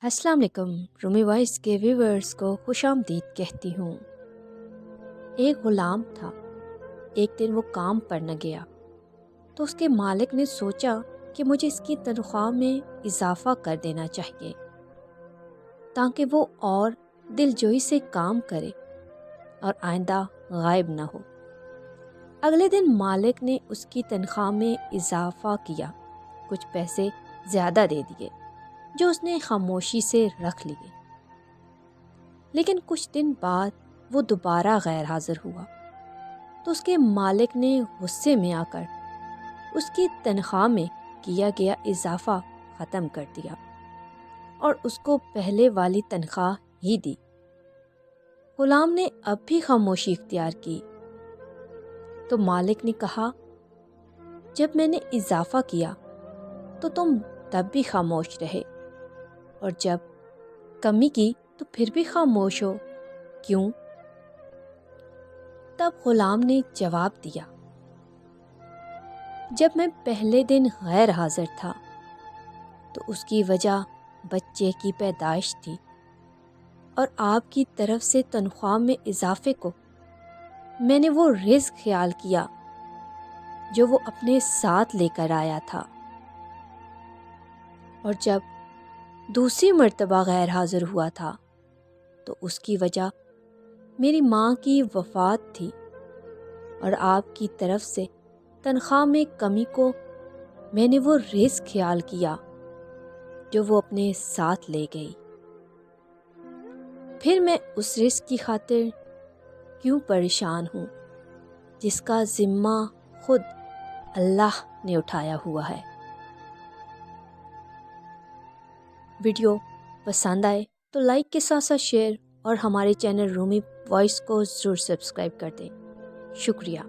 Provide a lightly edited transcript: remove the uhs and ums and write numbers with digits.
अस्सलाम वालेकुम। रूमी वॉइस के व्यूवर्स को खुश आमदीद कहती हूँ। एक ग़ुलाम था। एक दिन वो काम पर न गया तो उसके मालिक ने सोचा कि मुझे इसकी तनख्वाह में इजाफ़ा कर देना चाहिए ताकि वो और दिलजोई से काम करे और आइंदा गायब ना हो। अगले दिन मालिक ने उसकी तनख्वाह में इजाफ़ा किया, कुछ पैसे ज़्यादा दे दिए जो उसने खामोशी से रख लिए। लेकिन कुछ दिन बाद वो दोबारा गैर हाज़िर हुआ तो उसके मालिक ने गुस्से में आकर उसकी तनख्वाह में किया गया इजाफ़ा ख़त्म कर दिया और उसको पहले वाली तनख्वाह ही दी। ग़ुलाम ने अब भी खामोशी इख्तियार की तो मालिक ने कहा, जब मैंने इजाफ़ा किया तो तुम तब भी खामोश रहे और जब कमी की तो फिर भी खामोश हो, क्यों? तब ग़ुलाम ने जवाब दिया, जब मैं पहले दिन गैर हाज़िर था तो उसकी वजह बच्चे की पैदाइश थी और आपकी तरफ से तनख्वाह में इजाफे को मैंने वो रिज़्क ख्याल किया जो वो अपने साथ लेकर आया था। और जब दूसरी मर्तबा गैर हाज़िर हुआ था तो उसकी वजह मेरी माँ की वफ़ात थी और आपकी तरफ से तनख्वाह में कमी को मैंने वो रिज़्क ख्याल किया जो वो अपने साथ ले गई। फिर मैं उस रिज़्क की खातिर क्यों परेशान हूँ जिसका ज़िम्मा खुद अल्लाह ने उठाया हुआ है। वीडियो पसंद आए तो लाइक के साथ साथ शेयर और हमारे चैनल रूमी वॉइस को ज़रूर सब्सक्राइब कर दें। शुक्रिया।